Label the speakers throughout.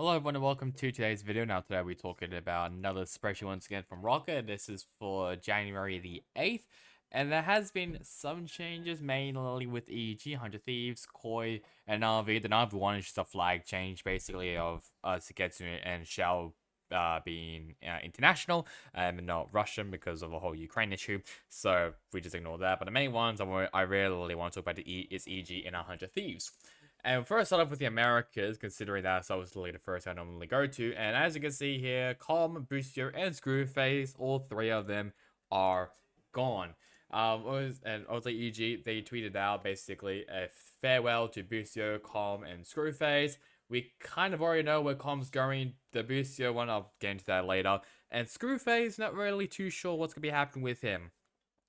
Speaker 1: Hello everyone and welcome to today's video. Now today we're talking about another spreadsheet once again from Rocket. This is for January the 8th. And there has been some changes, mainly with EG, 100 Thieves, Koi, and Navi. The Navi one is just a flag change basically of Sugetsu and Shell being international and not Russian because of the whole Ukraine issue. So we just ignore that. But the main ones I really want to talk about is EG and 100 Thieves. And first, start off with the Americas, considering that's obviously the first I normally go to. And as you can see here, Calm, Booster, and Screwface, all three of them are gone. And also EG, they tweeted out basically a farewell to Booster, Calm, and Screwface. We kind of already know where Calm's going. The Booster one, I'll get into that later. And Screwface, not really too sure what's going to be happening with him.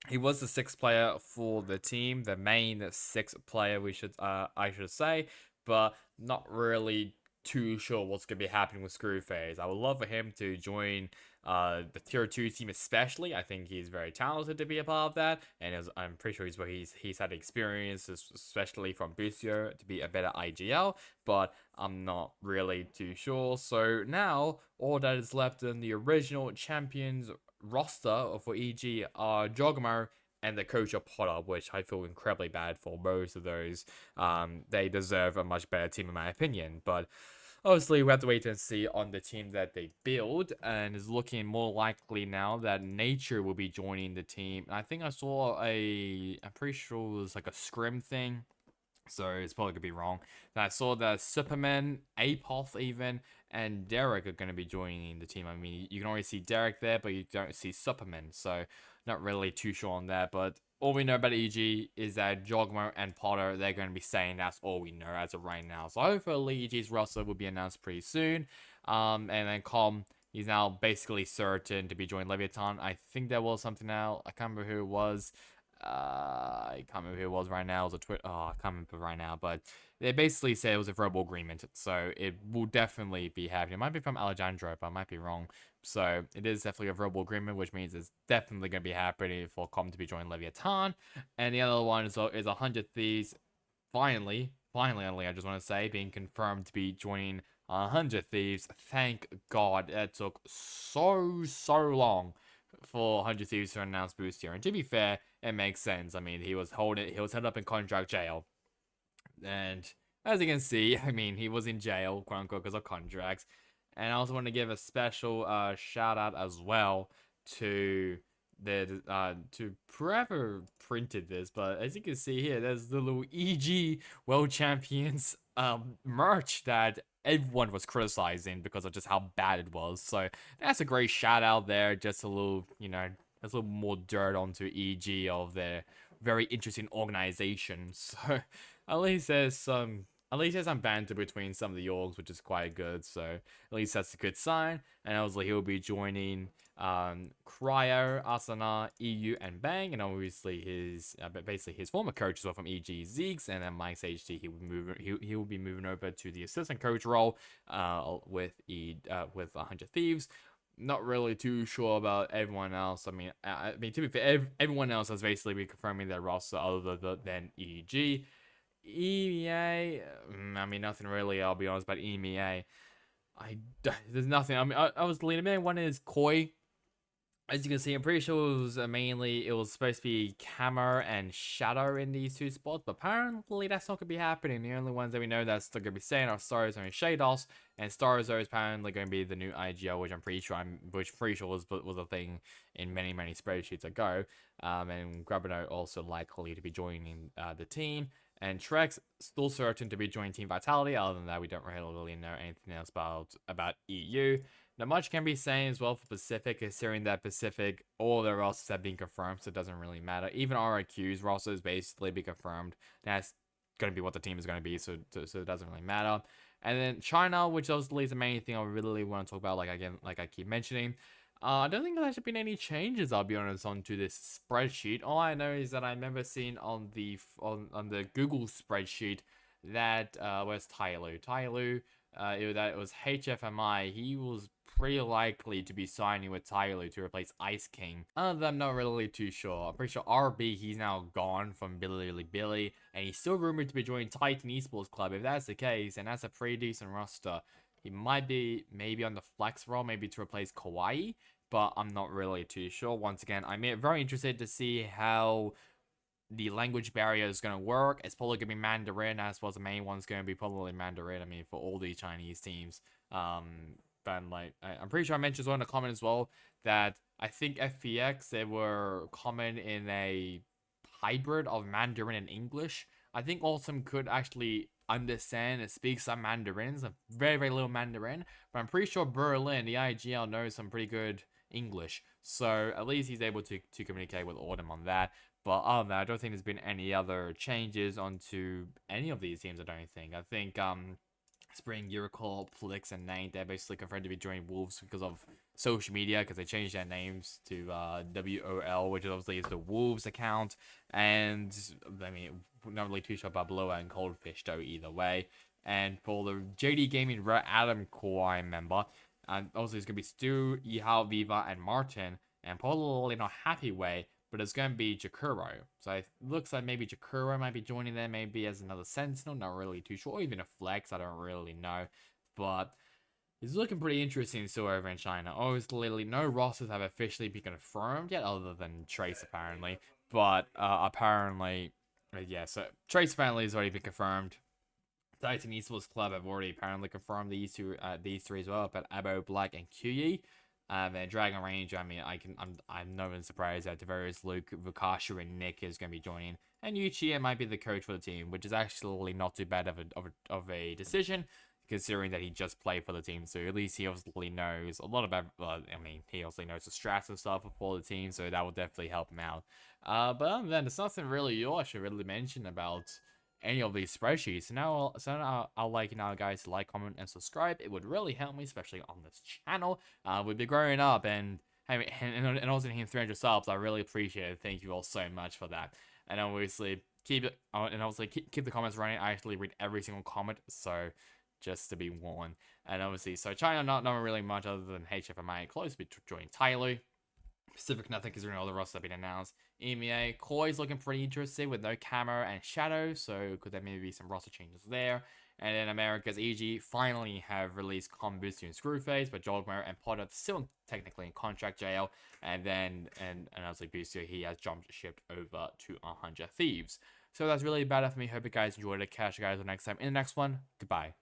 Speaker 1: He was the sixth player for the team, the main sixth player I should say, but not really too sure what's gonna be happening with Screwface. I would love for him to join the tier 2 team especially. I think he's very talented to be a part of that, and I'm pretty sure he's had experience, especially from Busio, to be a better IGL, but I'm not really too sure. So now all that is left in the original champions roster for EG are Jogmo and the coach of Potter, which I feel incredibly bad for most of those. They deserve a much better team in my opinion, but obviously we have to wait and see on the team that they build, and it's looking more likely now that Nature will be joining the team. I think I saw I'm pretty sure it was like a scrim thing, so it's probably gonna be wrong. And I saw that Superman, Apoth even, and Derek are gonna be joining the team. I mean, you can already see Derek there, but you don't see Superman, so not really too sure on that. But all we know about EG is that Jogmo and Potter, they're going to be saying that's all we know as of right now. So hopefully EG's roster will be announced pretty soon. And then Com, he's now basically certain to be joining Leviathan. I think there was something else. I can't remember who it was. I can't remember who it was right now. It was a Twitter. Oh, I can't remember right now. But they basically said it was a verbal agreement. So it will definitely be happening. It might be from Alejandro, but I might be wrong. So it is definitely a verbal agreement, which means it's definitely going to be happening for Com to be joining Leviathan. And the other one is 100 Thieves. Finally, I just want to say, being confirmed to be joining 100 Thieves. Thank God. It took so long for 100 Thieves to announce Boost here. And to be fair, it makes sense. I mean, he was held up in contract jail. And as you can see, I mean, he was in jail, quote unquote, because of contracts. And I also want to give a special shout out as well to to whoever printed this, but as you can see here, there's the little EG World Champions merch that everyone was criticizing because of just how bad it was. So that's a great shout out there. Just a little, there's a little more dirt onto EG of their very interesting organization. So at least there's some banter between some of the orgs, which is quite good. So at least that's a good sign. And obviously he'll be joining Cryo, Asana, EU, and Bang, and obviously basically his former coach as well from EG Zeeks, and then Mike's HT. He will be moving over to the assistant coach role with 100 Thieves. Not really too sure about everyone else. I mean, to be fair, everyone else has basically been confirming their roster other than EG. EMEA, I mean, nothing really, I'll be honest, about EMEA. There's nothing. I mean, I was leaning. Main one is Koi. As you can see, I'm pretty sure it was supposed to be Camera and Shadow in these two spots, but apparently that's not going to be happening. The only ones that we know that's still going to be staying are Stars and Shados, and Stars is apparently going to be the new IGL, which I'm pretty sure was a thing in many spreadsheets ago. And Grabino also likely to be joining the team. And Trex still certain to be joining Team Vitality. Other than that, we don't really know anything else about EU. Not much can be saying as well for Pacific, considering that Pacific, all their rosters have been confirmed, so it doesn't really matter. Even RIQ's roster is basically be confirmed. That's going to be what the team is going to be, so it doesn't really matter. And then China, which obviously is the main thing I really want to talk about, like I keep mentioning. I don't think there should be any changes, I'll be honest, onto this spreadsheet. All I know is that I remember seeing on the Google spreadsheet that where's Tyloo? That it was HFMI. He was pretty likely to be signing with Tyloo to replace Ice King. I'm not really too sure. I'm pretty sure RB, he's now gone from Billy, and he's still rumored to be joining Titan Esports Club. If that's the case, and that's a pretty decent roster. He might be maybe on the flex role, maybe to replace Kawhi, but I'm not really too sure. Once again, I'm very interested to see how the language barrier is going to work. It's probably going to be Mandarin, as well as the main one's going to be probably Mandarin. I mean, for all the Chinese teams. But like, I'm pretty sure I mentioned in the comment as well that I think FPX, they were common in a hybrid of Mandarin and English. I think Awesome could actually understand and speak some Mandarins, a very, very little Mandarin, but I'm pretty sure Berlin, the IGL, knows some pretty good English. So at least he's able to communicate with Autumn on that. But other than that, I don't think there's been any other changes onto any of these teams, I don't think. I think Spring, Eurocall, Plix, and Nate, they're basically confirmed to be joining Wolves because of social media, because they changed their names to WOL, which obviously is the Wolves account. And, I mean, not really too sure about Blower and Coldfish, though, either way. And for the JD Gaming Red Adam Core member, obviously it's going to be Stu, Yihao, Viva, and Martin. And probably not Happy Way, but it's going to be Jakuro. So it looks like maybe Jakuro might be joining there, maybe as another Sentinel, not really too sure, or even a Flex, I don't really know. But it's looking pretty interesting still over in China. Obviously, no rosters have officially been confirmed yet, other than Trace, apparently. But apparently, yeah, so Trace apparently has already been confirmed. Titan Esports Club have already apparently confirmed these three as well, but Abo, Black, and QE. And Dragon Range, I mean, I'm not even surprised that Tavares, Luke, Vukasha, and Nick is going to be joining. And Yuichia might be the coach for the team, which is actually not too bad of a decision, considering that he just played for the team. So at least he obviously knows a lot about, I mean, he also knows the strats and stuff for the team, so that will definitely help him out. But other than that, there's nothing really I should really mention about any of these spreadsheets. So now I'll like guys to like, comment, and subscribe. It would really help me, especially on this channel. We've been growing up and also hitting 300 subs. I really appreciate it. Thank you all so much for that. And obviously keep the comments running. I actually read every single comment, so just to be warned. And obviously, so China not really much other than HFMI close to joining Tyloo. Pacific, nothing considering all the rosters have been announced. EMEA, Koi's looking pretty interesting with no Camera and Shadow, so could there maybe be some roster changes there. And then America's EG finally have released Combustu and Screwface, but Jogmer and Potter still technically in contract jail. And then, and obviously Booster, he has jumped shipped over to 100 Thieves. So that's really about it for me. Hope you guys enjoyed it. Catch you guys the next time in the next one. Goodbye.